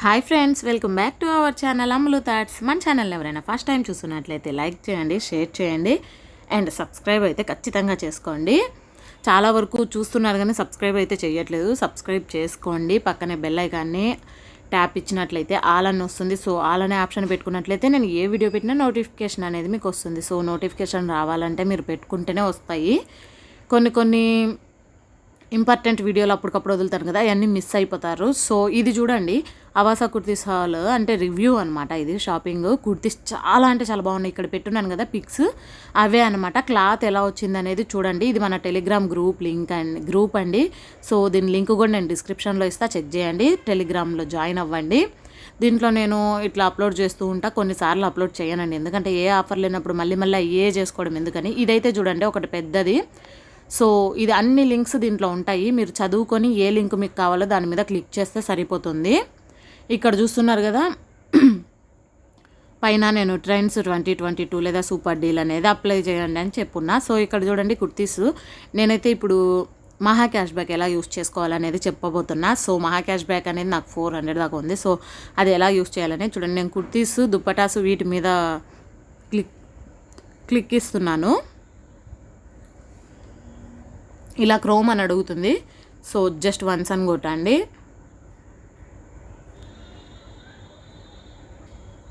Hi friends, welcome back to our channel అమ్మలు thoughts. మన channel ఎవరైనా ఫస్ట్ టైం చూస్తున్నట్లయితే లైక్ చేయండి, షేర్ చేయండి అండ్ సబ్స్క్రైబ్ అయితే ఖచ్చితంగా చేసుకోండి. చాలా వరకు చూస్తున్నారు కానీ సబ్స్క్రైబ్ అయితే చేయట్లేదు. సబ్స్క్రైబ్ చేసుకోండి. పక్కనే బెల్ ఐకాన్ని ట్యాప్ ఇచ్చినట్లయితే ఆల్ అని వస్తుంది. సో ఆల్ అనే ఆప్షన్ పెట్టుకున్నట్లయితే నేను ఏ వీడియో పెట్టినా నోటిఫికేషన్ అనేది మీకు వస్తుంది. సో నోటిఫికేషన్ రావాలంటే మీరు పెట్టుకుంటేనే వస్తాయి. కొన్ని ఇంపార్టెంట్ వీడియోలు అప్పటికప్పుడు వదులుతారు కదా, అవన్నీ మిస్ అయిపోతారు. సో ఇది చూడండి, avaasa కుర్తీస్ హాల్ అంటే రివ్యూ అనమాట. ఇది షాపింగ్ కుర్తీస్ చాలా అంటే చాలా బాగున్నాయి. ఇక్కడ పెట్టున్నాను కదా పిక్స్, అవే అనమాట. క్లాత్ ఎలా వచ్చింది అనేది చూడండి. ఇది మన టెలిగ్రామ్ గ్రూప్ అండి. సో దీని లింక్ కూడా నేను డిస్క్రిప్షన్లో ఇస్తా, చెక్ చేయండి. టెలిగ్రామ్లో జాయిన్ అవ్వండి. దీంట్లో నేను ఇట్లా అప్లోడ్ చేస్తూ ఉంటా. కొన్నిసార్లు అప్లోడ్ చేయనండి, ఎందుకంటే ఏ ఆఫర్ లేనప్పుడు మళ్ళీ అయ్యే చేసుకోవడం ఎందుకని. ఇదైతే చూడండి ఒకటి పెద్దది. సో ఇది అన్ని లింక్స్ దీంట్లో ఉంటాయి. మీరు చదువుకొని ఏ లింక్ మీకు కావాలో దాని మీద క్లిక్ చేస్తే సరిపోతుంది. ఇక్కడ చూస్తున్నారు కదా, పైన నేను ట్రెండ్స్ 2022 లేదా సూపర్ డీల్ అనేది అప్లై చేయండి అని చెప్పున్నా. సో ఇక్కడ చూడండి కుర్తీస్, నేనైతే ఇప్పుడు మహా క్యాష్ బ్యాక్ ఎలా యూస్ చేసుకోవాలనేది చెప్పబోతున్నా. సో మహా క్యాష్ బ్యాక్ అనేది నాకు 400 దాకా ఉంది. సో అది ఎలా యూస్ చేయాలని చూడండి. నేను కుర్తీస్, దుప్పటాస్ వీటి మీద క్లిక్ ఇస్తున్నాను. ఇలా క్రోమ్ అని అడుగుతుంది. సో జస్ట్ వన్స్ అని కొట్టండి.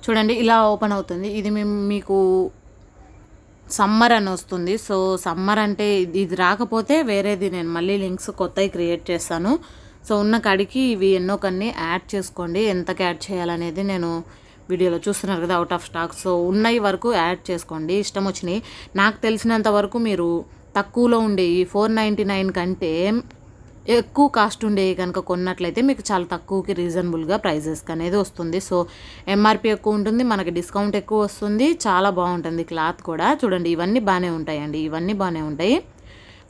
చూడండి ఇలా ఓపెన్ అవుతుంది. ఇది మీకు సమ్మర్ అని వస్తుంది. సో సమ్మర్ అంటే ఇది రాకపోతే వేరేది నేను మళ్ళీ లింక్స్ కొత్తవి క్రియేట్ చేస్తాను. సో ఉన్న కాడికి ఇవి ఎన్నో కొన్ని యాడ్ చేసుకోండి. ఎంతకి యాడ్ చేయాలనేది నేను వీడియోలో చూస్తున్నారు కదా, అవుట్ ఆఫ్ స్టాక్. సో ఉన్నవి వరకు యాడ్ చేసుకోండి, ఇష్టం వచ్చినాయి. నాకు తెలిసినంత వరకు మీరు తక్కువలో ఉండేవి 499 కంటే ఎక్కువ కాస్ట్ ఉండేవి కనుక కొన్నట్లయితే మీకు చాలా తక్కువకి రీజనబుల్గా ప్రైజెస్కి అనేది వస్తుంది. సో ఎంఆర్పి ఎక్కువ ఉంటుంది, మనకి డిస్కౌంట్ ఎక్కువ వస్తుంది, చాలా బాగుంటుంది. క్లాత్ కూడా చూడండి, ఇవన్నీ బాగానే ఉంటాయండి. ఇవన్నీ బాగానే ఉంటాయి.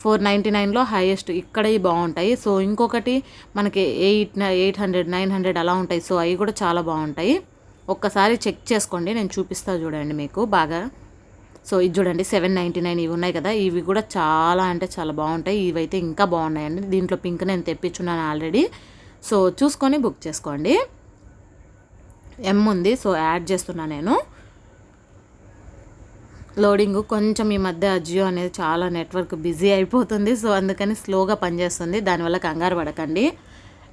499లో హైయెస్ట్ ఇక్కడ బాగుంటాయి. సో ఇంకొకటి మనకి 800 900 అలా ఉంటాయి. సో అవి కూడా చాలా బాగుంటాయి. ఒక్కసారి చెక్ చేసుకోండి, నేను చూపిస్తా చూడండి మీకు బాగా. సో ఇది చూడండి 799 ఇవి ఉన్నాయి కదా, ఇవి కూడా చాలా అంటే చాలా బాగుంటాయి. ఇవైతే ఇంకా బాగున్నాయండి. దీంట్లో పింక్ నేను తెప్పించున్నాను ఆల్రెడీ. సో చూసుకొని బుక్ చేసుకోండి. ఉంది. సో యాడ్ చేస్తున్నా నేను. లోడింగ్ కొంచెం ఈ మధ్య అజియో అనేది చాలా నెట్వర్క్ బిజీ అయిపోతుంది. సో అందుకని స్లోగా పనిచేస్తుంది, దానివల్ల కంగారు పడకండి.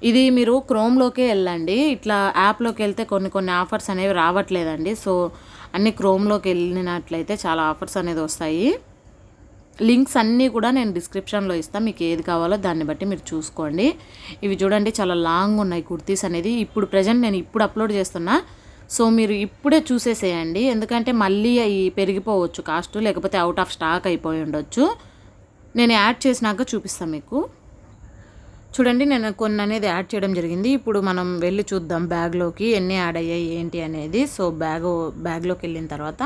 ఇది మీరు క్రోమ్లోకే వెళ్ళండి. ఇట్లా యాప్లోకి వెళ్తే కొన్ని ఆఫర్స్ అనేవి రావట్లేదండి. సో అన్ని క్రోమ్లోకి వెళ్ళినట్లయితే చాలా ఆఫర్స్ అనేది వస్తాయి. లింక్స్ అన్నీ కూడా నేను డిస్క్రిప్షన్లో ఇస్తాను, మీకు ఏది కావాలో దాన్ని బట్టి మీరు చూసుకోండి. ఇవి చూడండి చాలా లాంగ్ ఉన్నాయి కుర్తీస్ అనేది. ఇప్పుడు ప్రజెంట్ నేను ఇప్పుడు అప్లోడ్ చేస్తున్నా. సో మీరు ఇప్పుడే చూసేసేయండి, ఎందుకంటే మళ్ళీ అవి పెరిగిపోవచ్చు కాస్ట్, లేకపోతే అవుట్ ఆఫ్ స్టాక్ అయిపోయి ఉండొచ్చు. నేను యాడ్ చేసినాక చూపిస్తాను మీకు. చూడండి నేను కొన్ని అనేది యాడ్ చేయడం జరిగింది. ఇప్పుడు మనం వెళ్ళి చూద్దాం బ్యాగ్లోకి ఎన్ని యాడ్ అయ్యాయి ఏంటి అనేది. సో బ్యాగ్లోకి వెళ్ళిన తర్వాత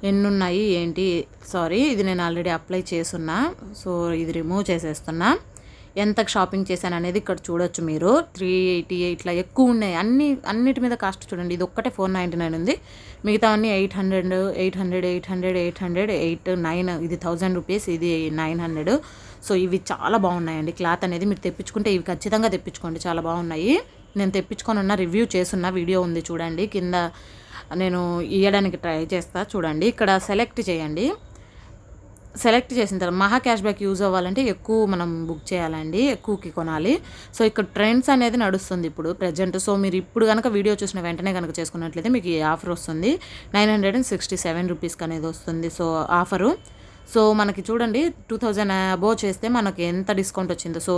ఎన్ని ఉన్నాయి ఏంటి. సారీ, ఇది నేను ఆల్రెడీ అప్లై చేసున్నా. సో ఇది రిమూవ్ చేసేస్తున్నా. ఎంతకు షాపింగ్ చేశాను అనేది ఇక్కడ చూడొచ్చు మీరు. 380 ఇట్లా ఎక్కువ ఉన్నాయి. అన్నిటి మీద కాస్ట్ చూడండి. ఇది ఒక్కటే 499 ఉంది, మిగతా అన్నీ 800 800 800 800 8 9. ఇది 1000 రూపీస్, ఇది 900. సో ఇవి చాలా బాగున్నాయండి. క్లాత్ అనేది మీరు తెప్పించుకుంటే ఇవి ఖచ్చితంగా తెప్పించుకోండి, చాలా బాగున్నాయి. నేను తెప్పించుకొని ఉన్న రివ్యూ చేస్తున్న వీడియో ఉంది చూడండి, కింద నేను ఇవ్వడానికి ట్రై చేస్తా. చూడండి ఇక్కడ సెలెక్ట్ చేయండి. సెలెక్ట్ చేసిన తర్వాత మహా క్యాష్ బ్యాక్ యూజ్ అవ్వాలంటే ఎక్కువ మనం బుక్ చేయాలండి, ఎక్కువకి కొనాలి. సో ఇక్కడ ట్రెండ్స్ అనేది నడుస్తుంది ఇప్పుడు ప్రజెంట్. సో మీరు ఇప్పుడు కనుక వీడియో చూసిన వెంటనే కనుక చేసుకున్నట్లయితే మీకు ఈ ఆఫర్ వస్తుంది. 967 రూపీస్కి అనేది వస్తుంది. So offer. సో మనకి చూడండి 2000 అబోవ్ చేస్తే మనకి ఎంత డిస్కౌంట్ వచ్చిందో. సో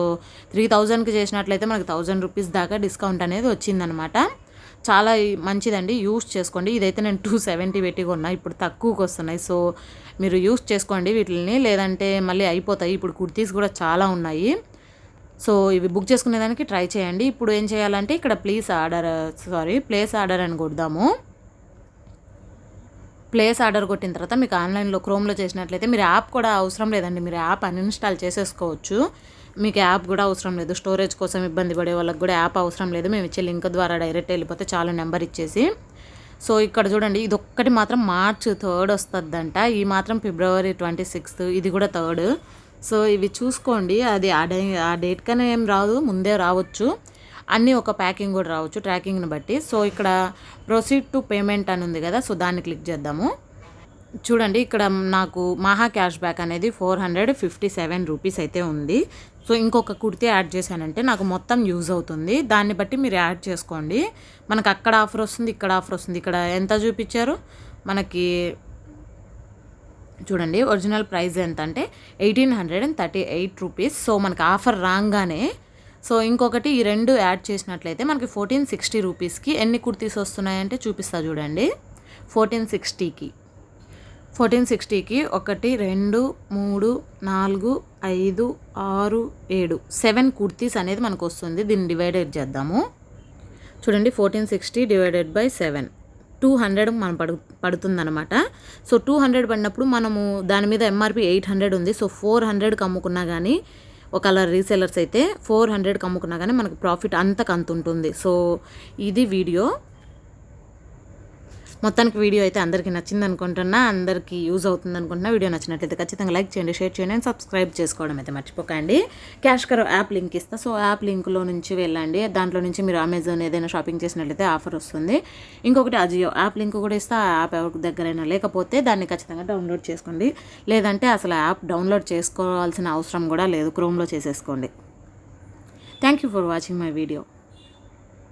3000కి చేసినట్లయితే మనకి 1000 రూపీస్ దాకా డిస్కౌంట్ అనేది వచ్చిందనమాట. చాలా మంచిదండి, యూస్ చేసుకోండి. ఇదైతే నేను 270 పెట్టి కొన్నా, ఇప్పుడు తక్కువకి వస్తున్నాయి. సో మీరు యూస్ చేసుకోండి వీటిని, లేదంటే మళ్ళీ అయిపోతాయి. ఇప్పుడు కుర్తీస్ కూడా చాలా ఉన్నాయి. సో ఇవి బుక్ చేసుకునేదానికి ట్రై చేయండి. ఇప్పుడు ఏం చేయాలంటే ఇక్కడ ప్లేస్ ఆర్డర్ అని కొడదాము. ప్లేస్ ఆర్డర్ కొట్టిన తర్వాత మీకు ఆన్లైన్లో క్రోమ్లో చేసినట్లయితే మీరు యాప్ కూడా అవసరం లేదండి, మీరు యాప్ అన్ఇన్స్టాల్ చేసేసుకోవచ్చు. మీకు యాప్ కూడా అవసరం లేదు. స్టోరేజ్ కోసం ఇబ్బంది పడే వాళ్ళకి కూడా యాప్ అవసరం లేదు. మేము ఇచ్చే లింక్ ద్వారా డైరెక్ట్ వెళ్ళిపోతే చాలా నెంబర్ ఇచ్చేసి. సో ఇక్కడ చూడండి ఇది ఒక్కటి మాత్రం March 3 వస్తుందంట, ఈ మాత్రం February 26, ఇది కూడా 3. సో ఇవి చూసుకోండి. అది ఆ డేట్ కన్నా ఏం రాదు, ముందే రావచ్చు. అన్నీ ఒక ప్యాకింగ్ కూడా రావచ్చు ట్రాకింగ్ని బట్టి. సో ఇక్కడ ప్రొసీడ్ టు పేమెంట్ అని ఉంది కదా, సో దాన్ని క్లిక్ చేద్దాము. చూడండి ఇక్కడ నాకు మహా క్యాష్ బ్యాక్ అనేది 457 రూపీస్ అయితే ఉంది. సో ఇంకొక కుర్తీ యాడ్ చేశానంటే నాకు మొత్తం యూజ్ అవుతుంది. దాన్ని బట్టి మీరు యాడ్ చేసుకోండి. మనకు అక్కడ ఆఫర్ వస్తుంది, ఇక్కడ ఆఫర్ వస్తుంది. ఇక్కడ ఎంత చూపించారు మనకి చూడండి, ఒరిజినల్ ప్రైస్ ఎంత అంటే 1838 రూపీస్. సో మనకి ఆఫర్ రాగానే సో ఇంకొకటి ఈ రెండు యాడ్ చేసినట్లయితే మనకి 1460 రూపీస్కి ఎన్ని కుర్తీస్ వస్తున్నాయంటే చూపిస్తా చూడండి. 1460కి 1, 2, 3, 4, 5, 6, 7 కుర్తీస్ అనేది మనకు వస్తుంది. దీన్ని డివైడెడ్ చేద్దాము. చూడండి 1460 డివైడెడ్ బై 7 200 మనం పడుతుందన్నమాట. సో 200 పడినప్పుడు మనము దాని మీద ఎంఆర్పి 800 ఉంది. సో 400కి అమ్ముకున్నా కానీ ఒకవేళ రీసెలర్స్ అయితే 400కి అమ్ముకున్నా కానీ మనకు ప్రాఫిట్ అంతకంత ఉంటుంది. సో ఇది వీడియో మొత్తానికి. వీడియో అయితే అందరికీ నచ్చింది అనుకుంటున్నా, అందరికీ యూజ్ అవుతుంది అనుకుంటున్నా. వీడియో నచ్చినట్లయితే ఖచ్చితంగా లైక్ చేయండి, షేర్ చేయండి అండ్ సబ్స్క్రైబ్ చేసుకోవడం అయితే మర్చిపోకండి. క్యాష్కరో యాప్ లింక్ ఇస్తా. సో యాప్ లింక్లో నుంచి వెళ్ళండి. దాంట్లో నుంచి మీరు అమెజాన్ ఏదైనా షాపింగ్ చేసినట్లయితే ఆఫర్ వస్తుంది. ఇంకొకటి అజియో యాప్ లింక్ కూడా ఇస్తా. ఆ యాప్ ఎవరికి దగ్గరైనా లేకపోతే దాన్ని ఖచ్చితంగా డౌన్లోడ్ చేసుకోండి. లేదంటే అసలు యాప్ డౌన్లోడ్ చేసుకోవాల్సిన అవసరం కూడా లేదు, క్రోమ్లో చేసేసుకోండి. Thank you for watching my video.